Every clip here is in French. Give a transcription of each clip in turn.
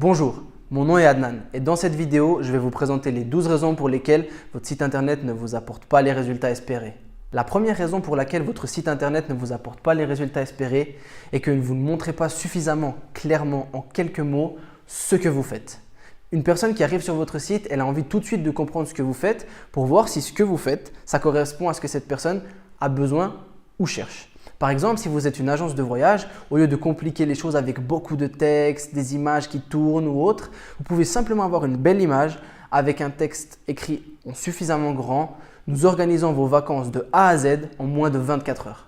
Bonjour, mon nom est Adnan et dans cette vidéo, je vais vous présenter les 12 raisons pour lesquelles votre site internet ne vous apporte pas les résultats espérés. La première raison pour laquelle votre site internet ne vous apporte pas les résultats espérés est que vous ne montrez pas suffisamment clairement en quelques mots ce que vous faites. Une personne qui arrive sur votre site, elle a envie tout de suite de comprendre ce que vous faites pour voir si ce que vous faites, ça correspond à ce que cette personne a besoin ou cherche. Par exemple, si vous êtes une agence de voyage, au lieu de compliquer les choses avec beaucoup de textes, des images qui tournent ou autres, vous pouvez simplement avoir une belle image avec un texte écrit en suffisamment grand. Nous organisons vos vacances de A à Z en moins de 24 heures.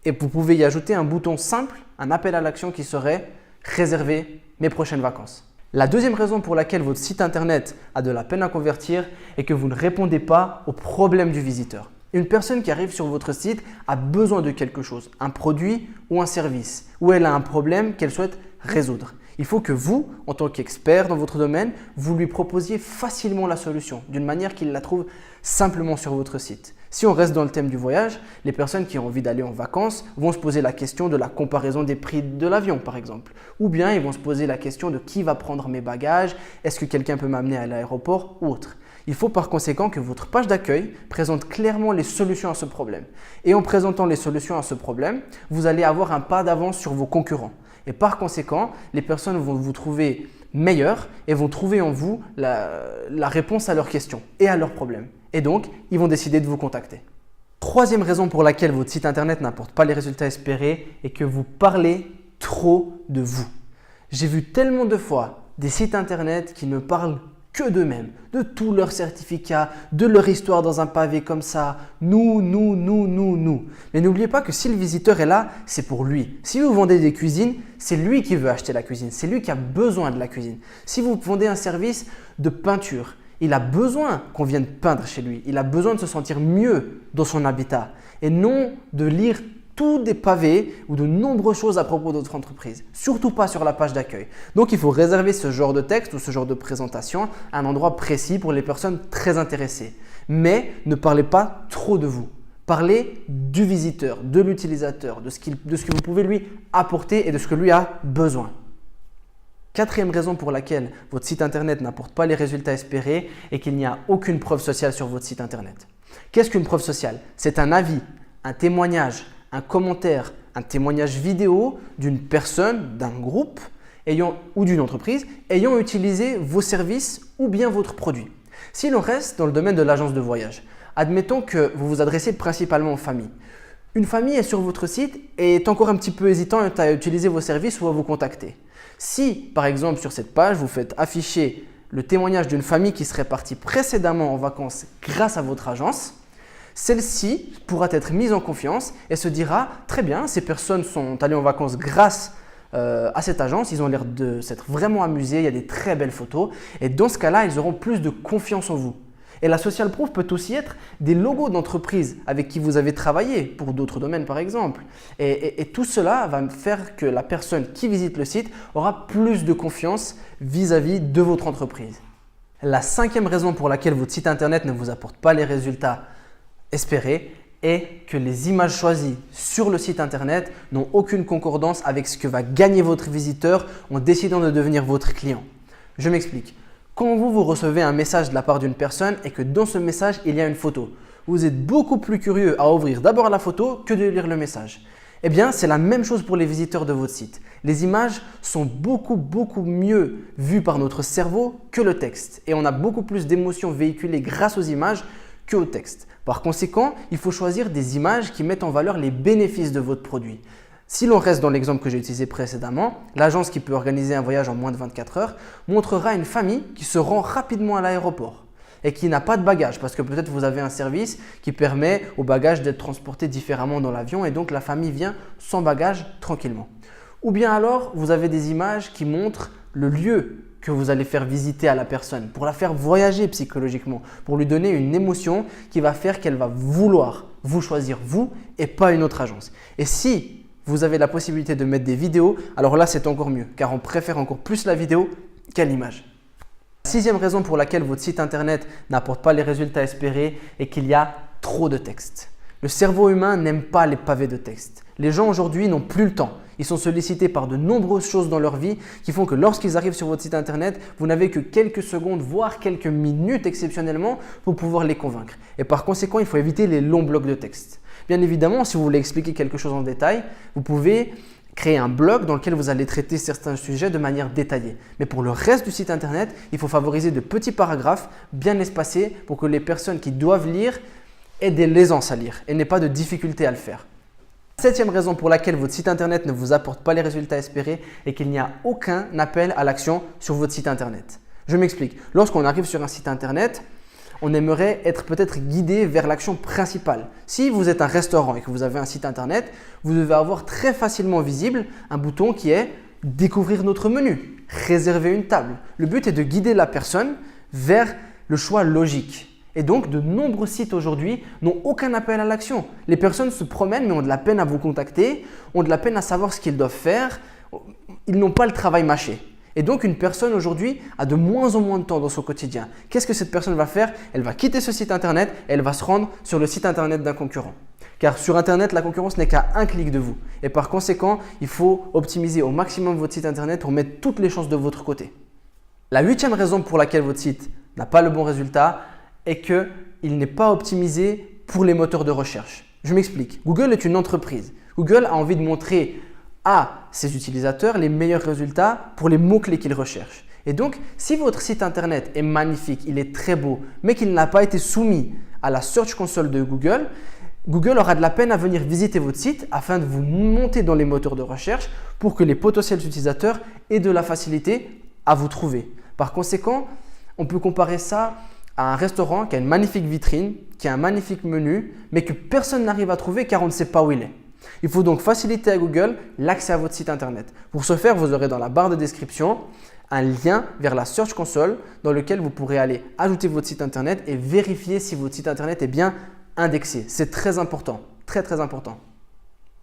Et vous pouvez y ajouter un bouton simple, un appel à l'action qui serait « Réserver mes prochaines vacances ». La deuxième raison pour laquelle votre site internet a de la peine à convertir est que vous ne répondez pas aux problèmes du visiteur. Une personne qui arrive sur votre site a besoin de quelque chose, un produit ou un service, ou elle a un problème qu'elle souhaite résoudre. Il faut que vous, en tant qu'expert dans votre domaine, vous lui proposiez facilement la solution, d'une manière qu'il la trouve simplement sur votre site. Si on reste dans le thème du voyage, les personnes qui ont envie d'aller en vacances vont se poser la question de la comparaison des prix de l'avion par exemple. Ou bien ils vont se poser la question de qui va prendre mes bagages, est-ce que quelqu'un peut m'amener à l'aéroport ou autre. Il faut par conséquent que votre page d'accueil présente clairement les solutions à ce problème. Et en présentant les solutions à ce problème, vous allez avoir un pas d'avance sur vos concurrents. Et par conséquent, les personnes vont vous trouver meilleurs et vont trouver en vous la réponse à leurs questions et à leurs problèmes. Et donc, ils vont décider de vous contacter. Troisième raison pour laquelle votre site internet n'apporte pas les résultats espérés est que vous parlez trop de vous. J'ai vu tellement de fois des sites internet qui ne parlent que d'eux-mêmes, de tous leurs certificats, de leur histoire dans un pavé comme ça. Nous. Mais n'oubliez pas que si le visiteur est là, c'est pour lui. Si vous vendez des cuisines, c'est lui qui veut acheter la cuisine. C'est lui qui a besoin de la cuisine. Si vous vendez un service de peinture, il a besoin qu'on vienne peindre chez lui. Il a besoin de se sentir mieux dans son habitat et non de lire tous des pavés ou de nombreuses choses à propos de votre entreprise. Surtout pas sur la page d'accueil. Donc, il faut réserver ce genre de texte ou ce genre de présentation à un endroit précis pour les personnes très intéressées. Mais ne parlez pas trop de vous. Parlez du visiteur, de l'utilisateur, de ce que vous pouvez lui apporter et de ce que lui a besoin. Quatrième raison pour laquelle votre site internet n'apporte pas les résultats espérés est qu'il n'y a aucune preuve sociale sur votre site internet. Qu'est-ce qu'une preuve sociale? C'est un avis, un témoignage, un commentaire, un témoignage vidéo d'une personne, d'un groupe ou d'une entreprise ayant utilisé vos services ou bien votre produit. Si l'on reste dans le domaine de l'agence de voyage, admettons que vous vous adressez principalement aux familles. Une famille est sur votre site et est encore un petit peu hésitante à utiliser vos services ou à vous contacter. Si, par exemple, sur cette page, vous faites afficher le témoignage d'une famille qui serait partie précédemment en vacances grâce à votre agence, celle-ci pourra être mise en confiance et se dira « Très bien, ces personnes sont allées en vacances grâce à cette agence, ils ont l'air de s'être vraiment amusés, il y a des très belles photos et dans ce cas-là, ils auront plus de confiance en vous. » Et la social proof peut aussi être des logos d'entreprises avec qui vous avez travaillé pour d'autres domaines par exemple. Et tout cela va faire que la personne qui visite le site aura plus de confiance vis-à-vis de votre entreprise. La cinquième raison pour laquelle votre site internet ne vous apporte pas les résultats espérés est que les images choisies sur le site internet n'ont aucune concordance avec ce que va gagner votre visiteur en décidant de devenir votre client. Je m'explique. Quand vous recevez un message de la part d'une personne et que dans ce message, il y a une photo, vous êtes beaucoup plus curieux à ouvrir d'abord la photo que de lire le message. Eh bien, c'est la même chose pour les visiteurs de votre site. Les images sont beaucoup mieux vues par notre cerveau que le texte et on a beaucoup plus d'émotions véhiculées grâce aux images qu'au texte. Par conséquent, il faut choisir des images qui mettent en valeur les bénéfices de votre produit. Si l'on reste dans l'exemple que j'ai utilisé précédemment, l'agence qui peut organiser un voyage en moins de 24 heures montrera une famille qui se rend rapidement à l'aéroport et qui n'a pas de bagages parce que peut-être vous avez un service qui permet aux bagages d'être transportés différemment dans l'avion et donc la famille vient sans bagages tranquillement. Ou bien alors, vous avez des images qui montrent le lieu que vous allez faire visiter à la personne pour la faire voyager psychologiquement, pour lui donner une émotion qui va faire qu'elle va vouloir vous choisir vous et pas une autre agence. Et si vous avez la possibilité de mettre des vidéos, alors là c'est encore mieux car on préfère encore plus la vidéo qu'à l'image. Sixième raison pour laquelle votre site internet n'apporte pas les résultats espérés est qu'il y a trop de texte. Le cerveau humain n'aime pas les pavés de texte. Les gens aujourd'hui n'ont plus le temps. Ils sont sollicités par de nombreuses choses dans leur vie qui font que lorsqu'ils arrivent sur votre site internet, vous n'avez que quelques secondes, voire quelques minutes exceptionnellement pour pouvoir les convaincre. Et par conséquent, il faut éviter les longs blocs de texte. Bien évidemment, si vous voulez expliquer quelque chose en détail, vous pouvez créer un blog dans lequel vous allez traiter certains sujets de manière détaillée. Mais pour le reste du site internet, il faut favoriser de petits paragraphes bien espacés pour que les personnes qui doivent lire aient de l'aisance à lire et n'aient pas de difficulté à le faire. La 7e raison pour laquelle votre site internet ne vous apporte pas les résultats espérés est qu'il n'y a aucun appel à l'action sur votre site internet. Je m'explique. Lorsqu'on arrive sur un site internet, on aimerait être peut-être guidé vers l'action principale. Si vous êtes un restaurant et que vous avez un site internet, vous devez avoir très facilement visible un bouton qui est « Découvrir notre menu »,« Réserver une table ». Le but est de guider la personne vers le choix logique. Et donc, de nombreux sites aujourd'hui n'ont aucun appel à l'action. Les personnes se promènent mais ont de la peine à vous contacter, ont de la peine à savoir ce qu'ils doivent faire. Ils n'ont pas le travail mâché. Et donc, une personne aujourd'hui a de moins en moins de temps dans son quotidien. Qu'est-ce que cette personne va faire? Elle va quitter ce site internet et elle va se rendre sur le site internet d'un concurrent. Car sur internet, la concurrence n'est qu'à un clic de vous. Et par conséquent, il faut optimiser au maximum votre site internet pour mettre toutes les chances de votre côté. La 8e raison pour laquelle votre site n'a pas le bon résultat est qu'il n'est pas optimisé pour les moteurs de recherche. Je m'explique. Google est une entreprise. Google a envie de montrer à ses utilisateurs les meilleurs résultats pour les mots-clés qu'ils recherchent. Et donc, si votre site internet est magnifique, il est très beau, mais qu'il n'a pas été soumis à la Search Console de Google, Google aura de la peine à venir visiter votre site afin de vous monter dans les moteurs de recherche pour que les potentiels utilisateurs aient de la facilité à vous trouver. Par conséquent, on peut comparer ça à un restaurant qui a une magnifique vitrine, qui a un magnifique menu, mais que personne n'arrive à trouver car on ne sait pas où il est. Il faut donc faciliter à Google l'accès à votre site internet. Pour ce faire, vous aurez dans la barre de description un lien vers la Search Console dans lequel vous pourrez aller ajouter votre site internet et vérifier si votre site internet est bien indexé. C'est très important, très très important.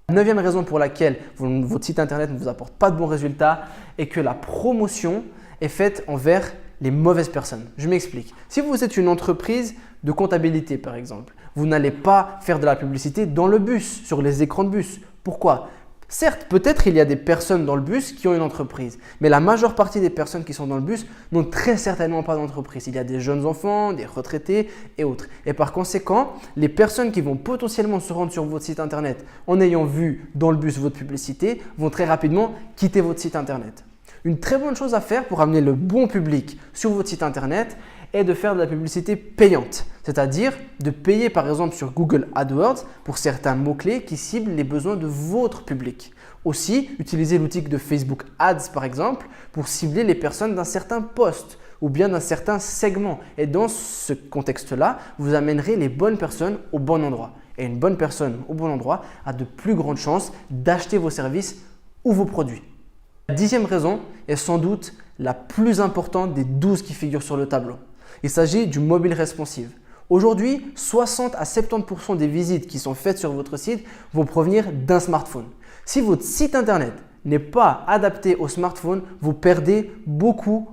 La 9e raison pour laquelle votre site internet ne vous apporte pas de bons résultats est que la promotion est faite envers les mauvaises personnes. Je m'explique. Si vous êtes une entreprise de comptabilité par exemple, vous n'allez pas faire de la publicité dans le bus, sur les écrans de bus. Pourquoi? Certes, peut-être il y a des personnes dans le bus qui ont une entreprise, mais la majeure partie des personnes qui sont dans le bus n'ont très certainement pas d'entreprise. Il y a des jeunes enfants, des retraités et autres. Et par conséquent, les personnes qui vont potentiellement se rendre sur votre site internet en ayant vu dans le bus votre publicité vont très rapidement quitter votre site internet. Une très bonne chose à faire pour amener le bon public sur votre site internet est de faire de la publicité payante, c'est-à-dire de payer par exemple sur Google AdWords pour certains mots-clés qui ciblent les besoins de votre public. Aussi, utilisez l'outil de Facebook Ads par exemple pour cibler les personnes d'un certain poste ou bien d'un certain segment. Et dans ce contexte-là, vous amènerez les bonnes personnes au bon endroit. Et une bonne personne au bon endroit a de plus grandes chances d'acheter vos services ou vos produits. La 10e raison est sans doute la plus importante des 12 qui figurent sur le tableau. Il s'agit du mobile responsive. Aujourd'hui, 60 à 70% des visites qui sont faites sur votre site vont provenir d'un smartphone. Si votre site internet n'est pas adapté au smartphone, vous perdez beaucoup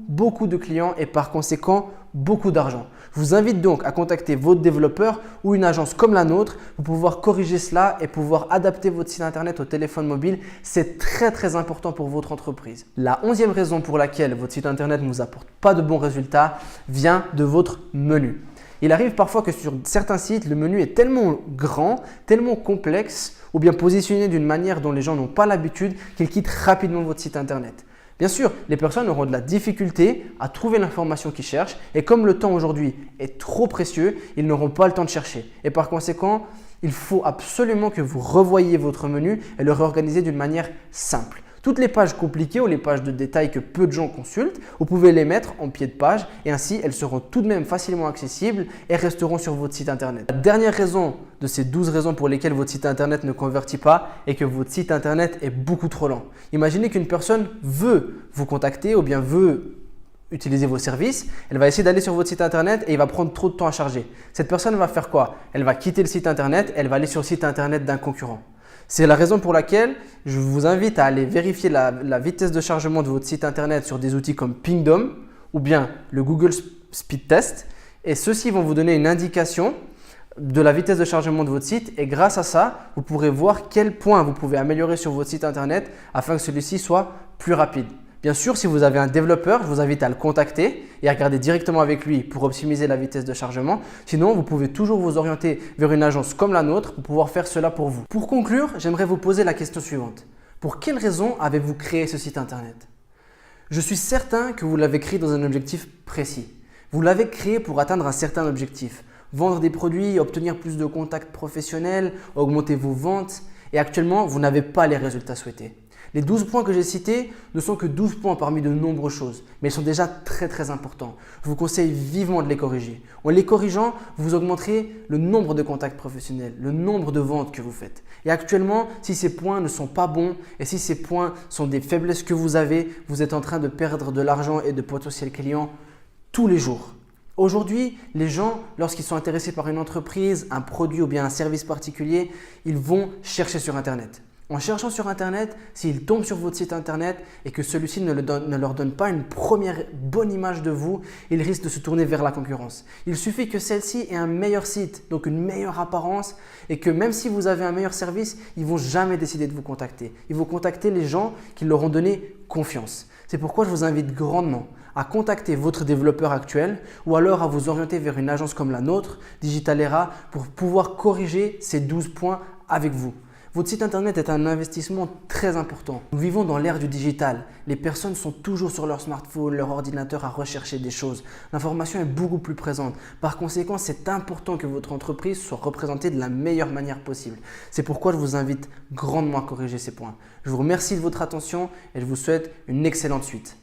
de clients et par conséquent beaucoup d'argent. Je vous invite donc à contacter votre développeur ou une agence comme la nôtre pour pouvoir corriger cela et pouvoir adapter votre site internet au téléphone mobile. C'est très important pour votre entreprise. La 11e raison pour laquelle votre site internet ne vous apporte pas de bons résultats vient de votre menu. Il arrive parfois que sur certains sites, le menu est tellement grand, tellement complexe ou bien positionné d'une manière dont les gens n'ont pas l'habitude qu'ils quittent rapidement votre site internet. Bien sûr, les personnes auront de la difficulté à trouver l'information qu'ils cherchent et comme le temps aujourd'hui est trop précieux, ils n'auront pas le temps de chercher. Et par conséquent, il faut absolument que vous revoyiez votre menu et le réorganiser d'une manière simple. Toutes les pages compliquées ou les pages de détails que peu de gens consultent, vous pouvez les mettre en pied de page et ainsi elles seront tout de même facilement accessibles et resteront sur votre site internet. La dernière raison de ces 12 raisons pour lesquelles votre site internet ne convertit pas est que votre site internet est beaucoup trop lent. Imaginez qu'une personne veut vous contacter ou bien veut utiliser vos services, elle va essayer d'aller sur votre site internet et il va prendre trop de temps à charger. Cette personne va faire quoi? Elle va quitter le site internet, elle va aller sur le site internet d'un concurrent. C'est la raison pour laquelle je vous invite à aller vérifier la vitesse de chargement de votre site internet sur des outils comme Pingdom ou bien le Google Speed Test. Et ceux-ci vont vous donner une indication de la vitesse de chargement de votre site et grâce à ça, vous pourrez voir quels points vous pouvez améliorer sur votre site internet afin que celui-ci soit plus rapide. Bien sûr, si vous avez un développeur, je vous invite à le contacter et à regarder directement avec lui pour optimiser la vitesse de chargement. Sinon, vous pouvez toujours vous orienter vers une agence comme la nôtre pour pouvoir faire cela pour vous. Pour conclure, j'aimerais vous poser la question suivante. Pour quelle raison avez-vous créé ce site internet? Je suis certain que vous l'avez créé dans un objectif précis. Vous l'avez créé pour atteindre un certain objectif. Vendre des produits, obtenir plus de contacts professionnels, augmenter vos ventes et actuellement, vous n'avez pas les résultats souhaités. Les 12 points que j'ai cités ne sont que 12 points parmi de nombreuses choses, mais ils sont déjà très importants. Je vous conseille vivement de les corriger. En les corrigeant, vous augmenterez le nombre de contacts professionnels, le nombre de ventes que vous faites. Et actuellement, si ces points ne sont pas bons et si ces points sont des faiblesses que vous avez, vous êtes en train de perdre de l'argent et de potentiels clients tous les jours. Aujourd'hui, les gens, lorsqu'ils sont intéressés par une entreprise, un produit ou bien un service particulier, ils vont chercher sur Internet. En cherchant sur Internet, s'ils tombent sur votre site Internet et que celui-ci ne leur donne pas une première bonne image de vous, ils risquent de se tourner vers la concurrence. Il suffit que celle-ci ait un meilleur site, donc une meilleure apparence et que même si vous avez un meilleur service, ils ne vont jamais décider de vous contacter. Ils vont contacter les gens qui leur ont donné confiance. C'est pourquoi je vous invite grandement à contacter votre développeur actuel ou alors à vous orienter vers une agence comme la nôtre, Digitalera, pour pouvoir corriger ces 12 points avec vous. Votre site internet est un investissement très important. Nous vivons dans l'ère du digital. Les personnes sont toujours sur leur smartphone, leur ordinateur à rechercher des choses. L'information est beaucoup plus présente. Par conséquent, c'est important que votre entreprise soit représentée de la meilleure manière possible. C'est pourquoi je vous invite grandement à corriger ces points. Je vous remercie de votre attention et je vous souhaite une excellente suite.